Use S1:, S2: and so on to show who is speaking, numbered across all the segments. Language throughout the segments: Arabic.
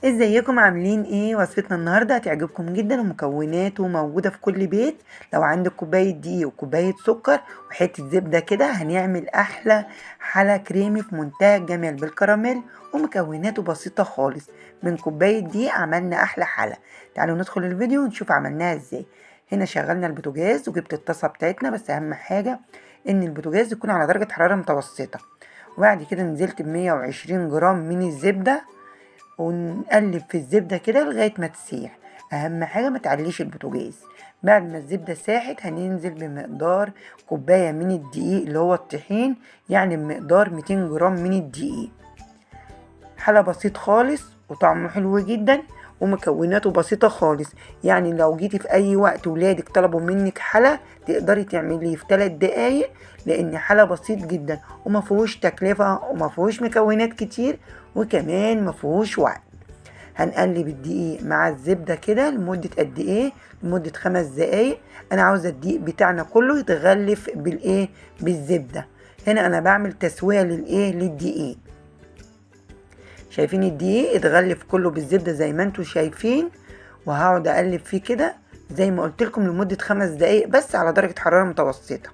S1: ازيكم عاملين ايه؟ وصفتنا النهارده هتعجبكم جدا ومكوناته موجوده في كل بيت. لو عندك كوبايه دقيق وكوبايه سكر وحته زبده كده هنعمل احلى حلا كريمي في منتهى الجمال بالكراميل، ومكوناته بسيطه خالص. من كوبايه دقيق عملنا احلى حلا. تعالوا ندخل الفيديو ونشوف عملناها ازاي. هنا شغلنا البوتاجاز وجبت الطاسه بتاعتنا، بس اهم حاجه ان البوتاجاز يكون على درجه حراره متوسطه. وبعد كده نزلت ب120 جرام من الزبده، ونقلب في الزبدة كده لغاية ما تسيح. أهم حاجة ما تعليش البوتاجاز. بعد ما الزبدة ساحت هننزل بمقدار كوباية من الدقيق اللي هو الطحين، يعني بمقدار 200 جرام من الدقيق. حلا بسيط خالص وطعمه حلو جدا ومكوناته بسيطة خالص. يعني لو جيتي في أي وقت ولادك طلبوا منك حلا تقدري تعمليه في 3 دقايق، لأن حلا بسيط جدا ومفهوش تكلفة ومفهوش مكونات كتير، وكمان مفهوش وقت. هنقلب الدقيق مع الزبدة كده لمدة قد ايه؟ لمدة 5 دقايق. انا عاوزة الدقيق بتاعنا كله يتغلف بالايه؟ بالزبدة. هنا انا بعمل تسوية للدقيق. شايفين الدقيق اتغلف كله بالزبدة زي ما انتوا شايفين، وهقعد اقلب فيه كده زي ما قلت لكم لمدة 5 دقايق بس على درجة حرارة متوسطة.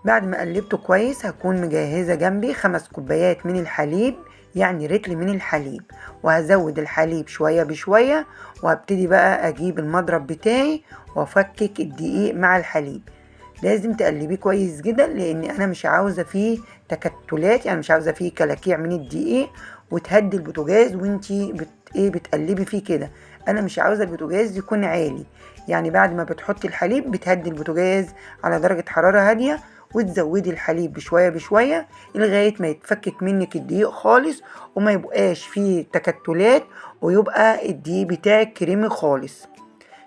S1: بعد ما قلبته كويس هكون مجهزة جنبي 5 كوبايات من الحليب، يعني رتل من الحليب، وهزود الحليب شوية بشوية. وهبتدي بقى اجيب المضرب بتاعي وافكك الدقيق مع الحليب. لازم تقلبيه كويس جدا لان انا مش عاوزة فيه تكتلات، يعني مش عاوزة فيه كلاكيع من الدقيق وتهدي البوتاجاز وانتي بتقلبي فيه كده. انا مش عاوزة البوتاجاز يكون عالي، يعني بعد ما بتحطي الحليب بتهدي البوتاجاز على درجة حرارة هادية، وتزودي الحليب بشوية بشوية لغاية ما يتفكك منك الدقيق خالص وما يبقاش فيه تكتلات، ويبقى الدقيق بتاعك كريمي خالص.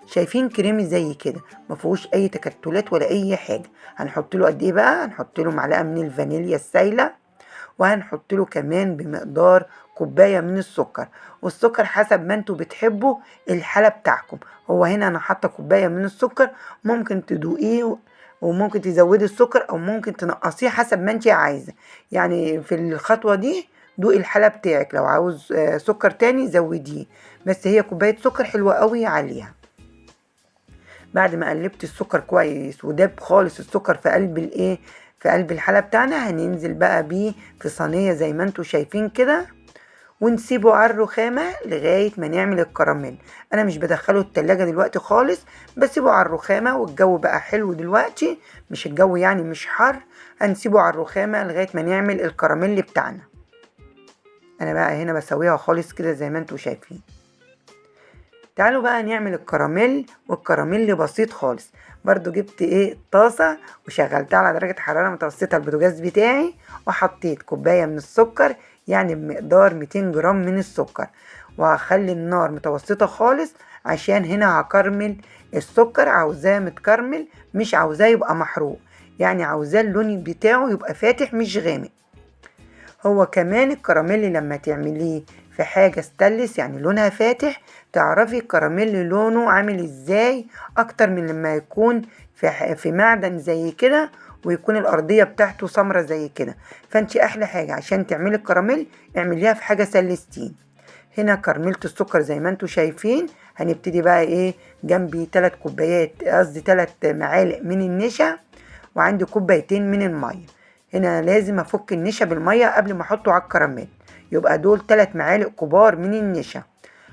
S1: شايفين كريمي زي كده مفيهوش اي تكتلات ولا اي حاجة. هنحط له قد ايه بقى؟ هنحط له معلقة من الفانيليا السايلة، وهنحط له كمان بمقدار كوباية من السكر، والسكر حسب ما انتوا بتحبوا الحالة بتاعكم. هو هنا انا حاطة كوباية من السكر، ممكن تدوقيه وممكن تزودي السكر او ممكن تنقصيه حسب ما انت عايزة. يعني في الخطوة دي دوقي الحالة بتاعك، لو عاوز سكر تاني زوديه، بس هي كوباية سكر حلوة قوي عليها. بعد ما قلبت السكر كويس وداب خالص السكر في قلب في قلب الحلة بتاعنا، هننزل بقى بيه في صينية زي ما انتوا شايفين كده، ونسيبه على الرخامة لغاية ما نعمل الكراميل. انا مش بدخله التلاجة دلوقتي خالص، بسيبه على الرخامة، والجو بقى حلو دلوقتي، مش الجو يعني مش حر. هنسيبه على الرخامة لغاية ما نعمل الكراميل بتاعنا. انا بقى هنا بسويها خالص كده زي ما انتوا شايفين. تعالوا بقى نعمل الكراميل، والكراميل بسيط خالص. برضو جبت طاسة وشغلتها على درجة حرارة متوسطة البوتاجاز بتاعي، وحطيت كوباية من السكر، يعني بمقدار 200 جرام من السكر، وهخلي النار متوسطة خالص عشان هنا هكرمل السكر. عاوزاه متكرمل، مش عاوزاه يبقى محروق، يعني عاوزاه اللون بتاعه يبقى فاتح مش غامق. هو كمان الكراميل لما تعمليه في حاجة ستانلس يعني لونها فاتح، تعرفي الكراميل لونه عامل ازاي اكتر من لما يكون في معدن زي كده ويكون الارضية بتاعته سمرة زي كده. فانت احلى حاجة عشان تعملي الكراميل اعمليها في حاجة سلستين. هنا كرملت السكر زي ما انتوا شايفين. هنبتدي بقى جنبي 3 كوبايات، قصدي 3 معالق من النشا، وعندي كوبايتين من المية. هنا لازم افك النشا بالمية قبل ما احطه على الكراميل، يبقى دول 3 معالق كبار من النشا.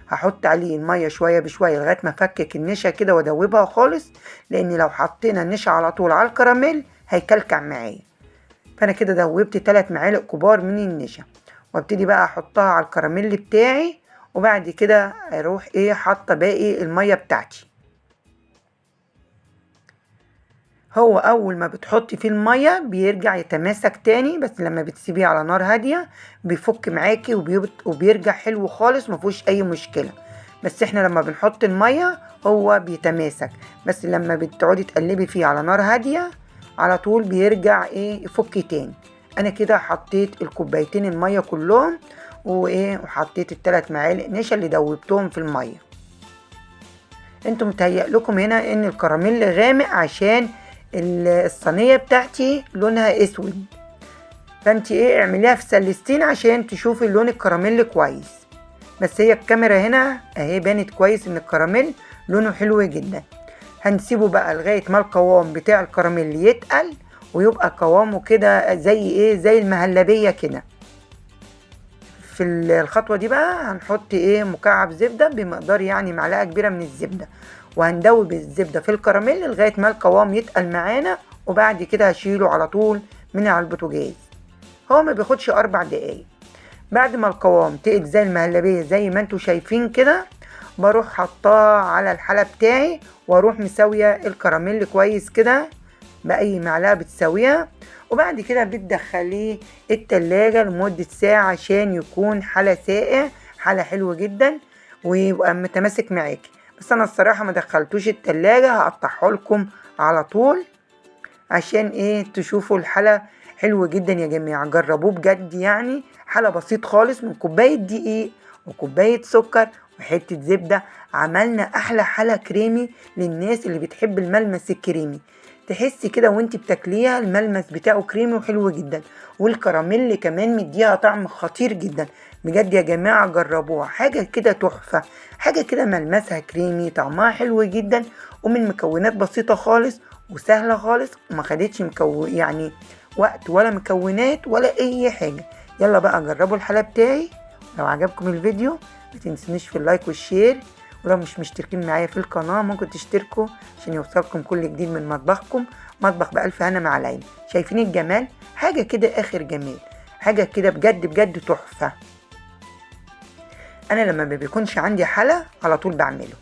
S1: هحط عليه المية شوية بشوية لغاية ما افكك النشا كده وادوبها خالص، لان لو حطينا النشا على طول على الكراميل هيكلكع معايا. فانا كده دوبت 3 معالق كبار من النشا، وابتدي بقى احطها على الكراميل بتاعي، وبعد كده اروح حاطه باقي المية بتاعتي. هو اول ما بتحطي فيه المية بيرجع يتماسك تاني، بس لما بتسيبيه على نار هادية بيفك معاكي وبيرجع حلو خالص مفيهوش اي مشكلة. بس احنا لما بنحط المية هو بيتماسك، بس لما بتقعدي تقلبي فيه على نار هادية على طول بيرجع يفك تاني. انا كده حطيت الكوبايتين المية كلهم وحطيت ال3 معالق نشا اللي دوبتهم في المية. انتوا متهيأ لكم هنا ان الكراميل غامق عشان الصينية بتاعتي لونها اسود، فانت ايه اعمليها في سلستين عشان تشوفي اللون الكراميل كويس. بس هي الكاميرا هنا اهي بانت كويس ان الكراميل لونه حلو جدا. هنسيبه بقى لغاية ما القوام بتاع الكراميل يتقل ويبقى قوامه كده زي ايه، زي المهلبية كده. في الخطوة دي بقى هنحط ايه مكعب زبدة بمقدار يعني معلقة كبيرة من الزبدة، وهندوب الزبدة في الكراميل لغاية ما القوام يتقل معانا، وبعد كده هشيله على طول من على البوتاجاز. هو ما بياخدش 4 دقايق. بعد ما القوام تقل زي المهلبية زي ما انتوا شايفين كده، بروح حطاه على الحلة بتاعي واروح مسوية الكراميل كويس كده بأي معلقة بتسويها، وبعد كده بتدخليه التلاجة لمدة ساعة عشان يكون حلى ساقع، حلى حلو جدا ويبقى متماسك معاكي. بس انا الصراحة ما دخلتوش التلاجة، هقطعه لكم على طول عشان ايه تشوفوا الحلى حلو جدا يا جماعة. جربوه بجد، يعني حلى بسيط خالص من كوباية دقيق وكوباية سكر وحتة زبدة، عملنا احلى حلى كريمي للناس اللي بتحب الملمس الكريمي. تحسي كده وانت بتاكليها الملمس بتاعه كريمي وحلو جدا، والكراميل كمان مديها طعم خطير جدا. بجد يا جماعة جربوها، حاجة كده تحفة، حاجة كده ملمسها كريمي طعمها حلو جدا، ومن مكونات بسيطة خالص وسهلة خالص، وما خدتش يعني وقت ولا مكونات ولا اي حاجة. يلا بقى جربوا الحلقة بتاعي. لو عجبكم الفيديو ما تنسونيش في اللايك والشير، ولو مش مشتركين معايا في القناة ممكن تشتركوا عشان يوصلكم كل جديد من مطبخكم. مطبخ بألف هنا مع العين. شايفين الجمال؟ حاجة كده اخر جمال، حاجة كده بجد بجد تحفة. انا لما ما بيكونش عندي حلا على طول بعمله.